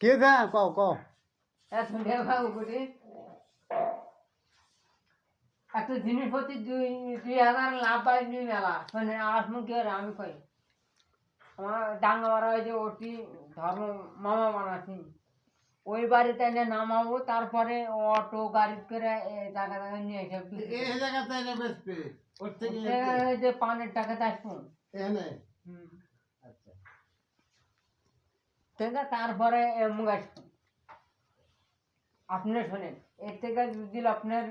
কে যা কও কও একটা জিনিস প্রতি 2000 লাভ পাই নি মেলা মানে আসমু কি আর আমি কই আমার ডাঙ্গা মারা হয়েছে ওটি ধর্ম মামা বানাচ্ছি ওই বাড়িতে এনে নামাবো তারপরে অটো গাড়ি করে জায়গা জায়গায় নিয়ে এসে এই জায়গাতে এনে বেচবে ওর থেকে যে পানের টাকাতে আসবো এনে আচ্ছা তারপরে মুখ আসবো আপনি শোনেন এর থেকে যদি আপনার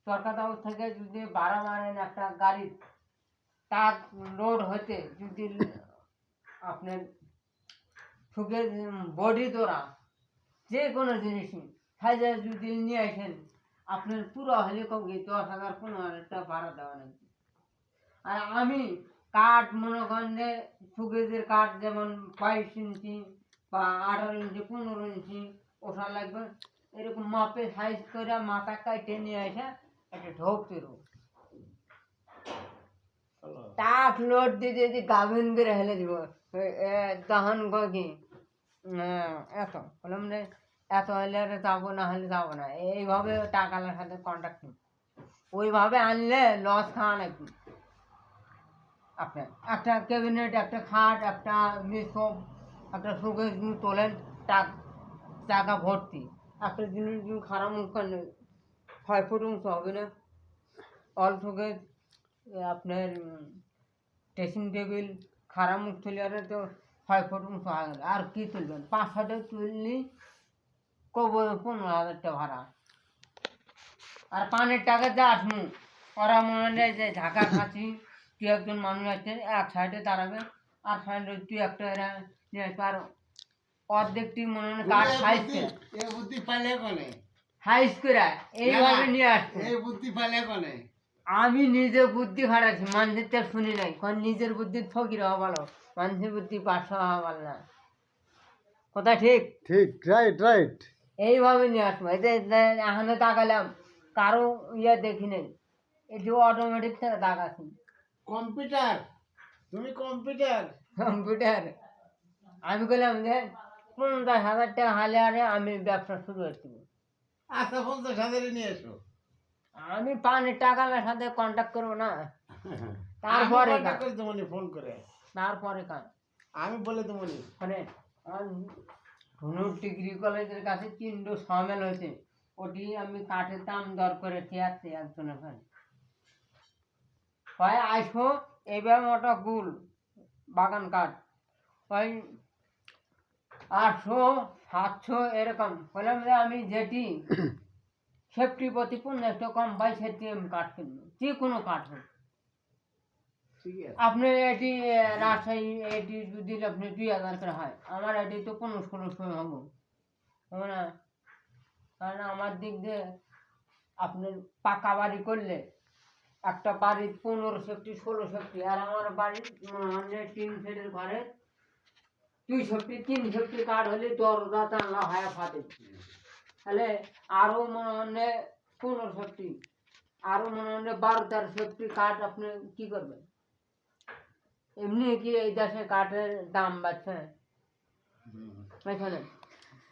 সরকার থেকে যদি ভাড়া মারেন একটা গাড়ি তার লোড হতে যদি আপনার সুখে বডি তোরা যে কোনো জিনিসই সাইজে যদি নিয়ে আসেন আপনার পুরো হলে কমকে 10,000 15,000 ভাড়া দেওয়া নাকি আর আমি কাঠ মনে করেন যে সুগেজের কাঠ যেমন 22 ইঞ্চি বা 18 ইঞ্চি 15 ইঞ্চি ওটা লাগবে এরকম মাপে সাইজ করে মাথা কাটে নিয়ে আসে একটা ঢোক পেরো টাক লোড দিয়ে যদি গাভিন করে হেলে দিব তখন কি এত বললাম রে এত হলে যাবো না হলে যাবো না এইভাবে টাকালার সাথে কন্ট্যাক্ট নিই ওইভাবে আনলে লস খাওয়া নাকি আপনার একটা ক্যাবিনেট একটা খাট একটা মিসব একটা সুখে তোলেন টাকা ভর্তি একটা জিনিস খারাপ মুখ করলে 6 ফুট উঁচু হবে না অল সুখে আপনার ড্রেসিং টেবিল খারাপ মুখ তুলে আর তো 6 ফুট উঁচু হয়ে গেল আর কি তুলবেন 5-6 তুললি কবো 15,000 টাকা ভাড়া আর পানের টাকা যা আসমু ওরা মনে হয় যে ঢাকা খাচ্ছি তুই একজন মানুষ আছে এক সাইডে দাঁড়াবে আর সাইডে তুই একটা নিয়ে আসবে আর অর্ধেকটি মনে হয় কাঠ সাইজ করে বুদ্ধি পাইলে কোনে সাইজ করে এইভাবে নিয়ে আসছে এই বুদ্ধি পাইলে কোনে আমি নিজে বুদ্ধি খাটাচ্ছি মানুষের তো শুনি নাই কারণ নিজের বুদ্ধি ফকির হওয়া ভালো মানুষের বুদ্ধি 500 হওয়া ভালো না কথা ঠিক ঠিক রাইট রাইট এইভাবে নিয়ে আসবো এই যে এখানে তাকালাম কারো দেখি নেই এটি অটোমেটিক থেকে তাকাচ্ছি কম্পিউটার তুমি কম্পিউটার কম্পিউটার আমি বললাম যে 50,000 টাকা হালে আরে আমি ব্যবসা শুরু করছি আচ্ছা 50,000 নিয়ে এসো আমি পানির টাকার সাথে কন্ট্যাক্ট করবো না তারপরে ফোন করে তারপরে কাজ আমি বলে তোমানি মানে ধনুর ডিগ্রি কলেজের কাছে 3টো সমেল হয়েছে ওটি আমি কাঠের দাম দর করে চেয়ারছি একজনের ভাই হয় আসবো এবার মোটা গুল বাগান কাঠ ওই 800-700 এরকম বললাম যে আমি যেটি সেফটি প্রতি 50 কম পাই সেটি আমি কাঠ কিনবো যে কোনো কাঠ হোক আপনি এটি রাজশাহী এটি যদি আপনি 2,000 করে হয় আমার এটি তো 15-16 হবো হবে না কারণ আমার দিক দিয়ে আপনি পাকা বাড়ি করলে একটা বাড়ির 15 সেফটি 16 সেফটি আর আমার বাড়ির 3 সেটের ঘরে 2 সেফটি 3 সেফটি কাঠ হলে দরজা জানলা হয় ফাটে তাহলে আরও মনে হয় 15 সেফটি আরও মনে হয় 12-13 সেফটি কাঠ আপনি কি করবেন এমনি কি এই দেশে কাঠের দাম বাড়ছে এখানে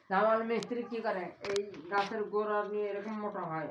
জামাল মিস্ত্রি কি করে এই গাছের গোড়া নিয়ে এরকম মোটা হয়